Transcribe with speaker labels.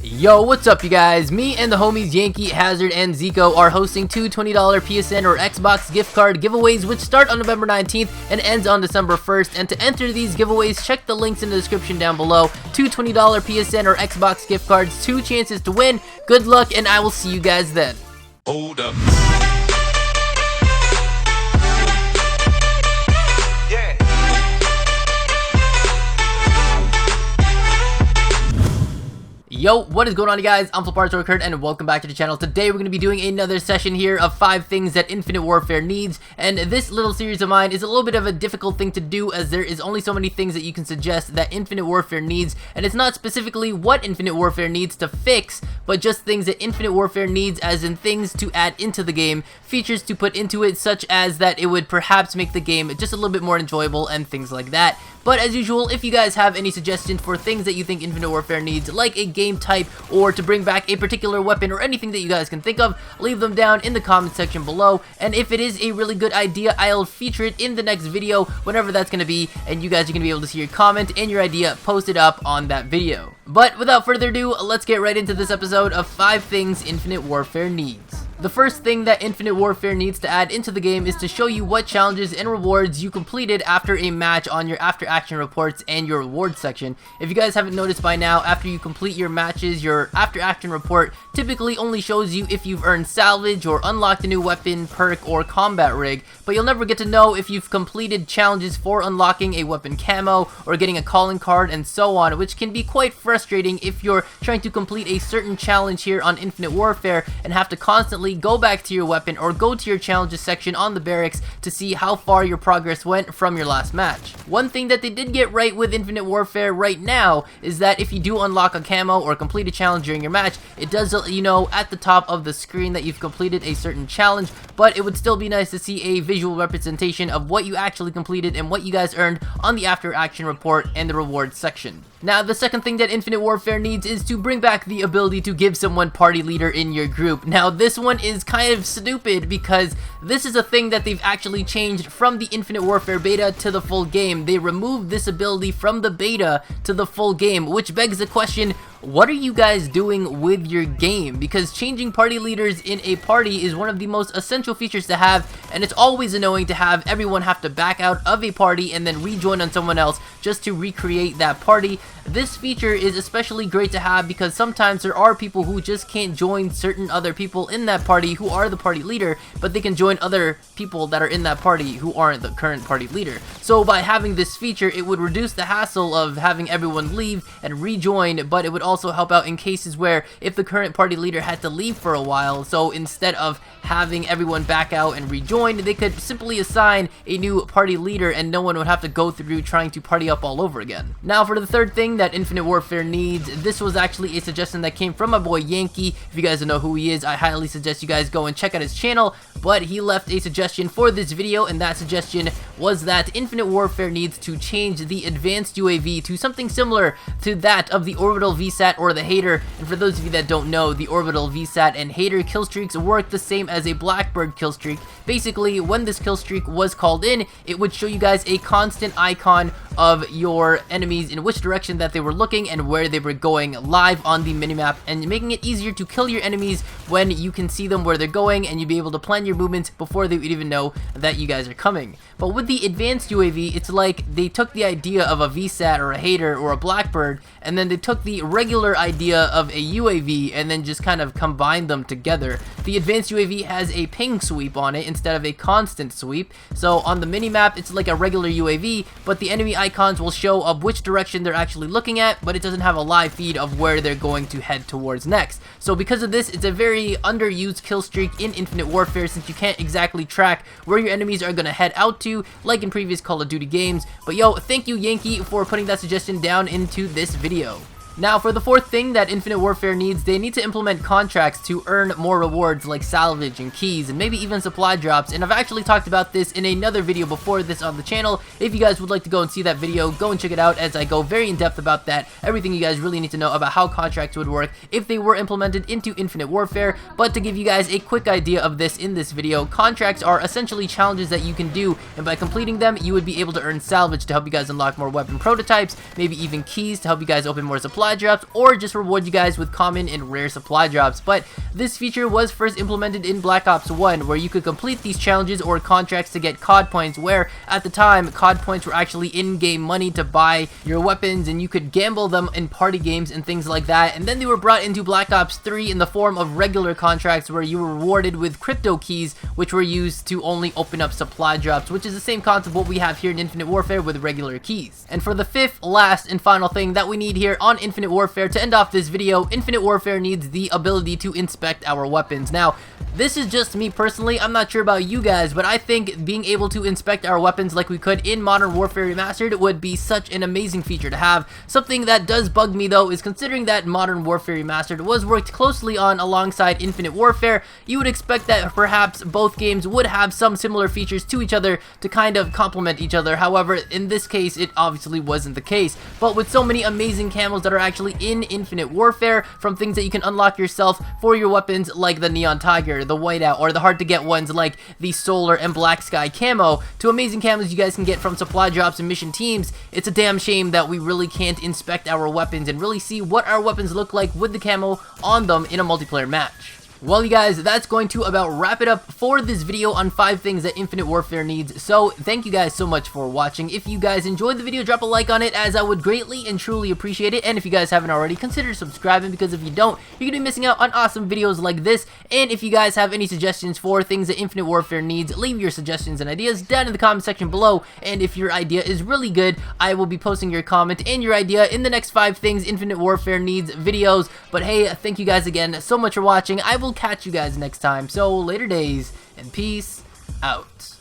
Speaker 1: Yo, what's up, you guys? Me and the homies Yankee, Hazard, and Zico are hosting two $20 PSN or Xbox gift card giveaways, which start on November 19th and ends on December 1st. And to enter these giveaways, check the links in the description down below. Two $20 PSN or Xbox gift cards, 2 chances to win. Good luck, and I will see you guys then.
Speaker 2: Hold up.
Speaker 1: Yo, what is going on, you guys? I'm FlipartsOrCurt, and welcome back to the channel. Today we're going to be doing another session here of 5 things that Infinite Warfare needs, and this little series of mine is a little bit of a difficult thing to do, as there is only so many things that you can suggest that Infinite Warfare needs, and it's not specifically what Infinite Warfare needs to fix, but just things that Infinite Warfare needs, as in things to add into the game, features to put into it, such as that it would perhaps make the game just a little bit more enjoyable and things like that. But as usual, if you guys have any suggestions for things that you think Infinite Warfare needs, like a game type or to bring back a particular weapon or anything that you guys can think of, leave them down in the comment section below. And if it is a really good idea, I'll feature it in the next video, whenever that's going to be, and you guys are going to be able to see your comment and your idea posted up on that video. But without further ado, let's get right into this episode of 5 things Infinite Warfare needs. The first thing that Infinite Warfare needs to add into the game is to show you what challenges and rewards you completed after a match on your after action reports and your rewards section. If you guys haven't noticed by now, after you complete your matches, your after action report typically only shows you if you've earned salvage or unlocked a new weapon, perk, or combat rig, but you'll never get to know if you've completed challenges for unlocking a weapon camo or getting a calling card and so on, which can be quite frustrating if you're trying to complete a certain challenge here on Infinite Warfare and have to constantly go back to your weapon or go to your challenges section on the barracks to see how far your progress went from your last match. One thing that they did get right with Infinite Warfare right now is that if you do unlock a camo or complete a challenge during your match, it does let you know at the top of the screen that you've completed a certain challenge, but it would still be nice to see a visual representation of what you actually completed and what you guys earned on the after action report and the rewards section. Now, the second thing that Infinite Warfare needs is to bring back the ability to give someone party leader in your group. Now, this one is kind of stupid because this is a thing that they've actually changed from the Infinite Warfare beta to the full game. They removed this ability from the beta to the full game, which begs the question, what are you guys doing with your game? Because changing party leaders in a party is one of the most essential features to have, and it's always annoying to have everyone have to back out of a party and then rejoin on someone else just to recreate that party. This feature is especially great to have because sometimes there are people who just can't join certain other people in that party who are the party leader, but they can join other people that are in that party who aren't the current party leader. So by having this feature, it would reduce the hassle of having everyone leave and rejoin, but it would also help out in cases where if the current party leader had to leave for a while, so instead of having everyone back out and rejoin, they could simply assign a new party leader and no one would have to go through trying to party up all over again. Now for the third thing that Infinite Warfare needs, this was actually a suggestion that came from my boy Yankee. If you guys don't know who he is, I highly suggest you guys go and check out his channel, but he left a suggestion for this video, and that suggestion was that Infinite Warfare needs to change the advanced UAV to something similar to that of the Orbital VSAT or the Hater. And for those of you that don't know, the Orbital VSAT and Hater killstreaks work the same as a Blackbird killstreak. Basically, when this killstreak was called in, it would show you guys a constant icon of your enemies in which direction that they were looking and where they were going live on the minimap, and making it easier to kill your enemies when you can see them where they're going and you'd be able to plan your movements before they would even know that you guys are coming. But with the advanced UAV, it's like they took the idea of a VSAT or a Hater or a Blackbird, and then they took the regular idea of a UAV and then just kind of combined them together. The advanced UAV has a ping sweep on it instead of a constant sweep, so on the minimap it's like a regular UAV, but the enemy icons will show of which direction they're actually looking at, but it doesn't have a live feed of where they're going to head towards next. So because of this, it's a very underused kill streak in Infinite Warfare, since you can't exactly track where your enemies are going to head out to like in previous Call of Duty games. But yo, thank you Yankee for putting that suggestion down into this video. Now, for the fourth thing that Infinite Warfare needs, they need to implement contracts to earn more rewards like salvage and keys and maybe even supply drops, and I've actually talked about this in another video before this on the channel. If you guys would like to go and see that video, go and check it out, as I go very in depth about that, everything you guys really need to know about how contracts would work if they were implemented into Infinite Warfare. But to give you guys a quick idea of this in this video, contracts are essentially challenges that you can do, and by completing them, you would be able to earn salvage to help you guys unlock more weapon prototypes, maybe even keys to help you guys open more supply supply drops or just reward you guys with common and rare supply drops. But this feature was first implemented in Black Ops 1, where you could complete these challenges or contracts to get COD points, where at the time COD points were actually in-game money to buy your weapons, and you could gamble them in party games and things like that. And then they were brought into Black Ops 3 in the form of regular contracts, where you were rewarded with crypto keys, which were used to only open up supply drops, which is the same concept what we have here in Infinite Warfare with regular keys. And for the fifth, last, and final thing that we need here on Infinite Warfare to end off this video, Infinite Warfare needs the ability to inspect our weapons. Now, this is just me personally. I'm not sure about you guys, but I think being able to inspect our weapons like we could in Modern Warfare Remastered would be such an amazing feature to have. Something that does bug me though is, considering that Modern Warfare Remastered was worked closely on alongside Infinite Warfare, you would expect that perhaps both games would have some similar features to each other to kind of complement each other. However, in this case, it obviously wasn't the case. But with so many amazing camos that are actually in Infinite Warfare, from things that you can unlock yourself for your weapons like the Neon Tiger, the Whiteout, or the hard to get ones like the Solar and Black Sky camo, to amazing camos you guys can get from supply drops and mission teams, it's a damn shame that we really can't inspect our weapons and really see what our weapons look like with the camo on them in a multiplayer match. Well, you guys, that's going to about wrap it up for this video on 5 things that Infinite Warfare needs. So, thank you guys so much for watching. If you guys enjoyed the video, drop a like on it, as I would greatly and truly appreciate it. And if you guys haven't already, consider subscribing, because if you don't, you're going to be missing out on awesome videos like this. And if you guys have any suggestions for things that Infinite Warfare needs, leave your suggestions and ideas down in the comment section below. And if your idea is really good, I will be posting your comment and your idea in the next 5 things Infinite Warfare needs videos. But hey, thank you guys again so much for watching. I will catch you guys next time. So later days, and peace out.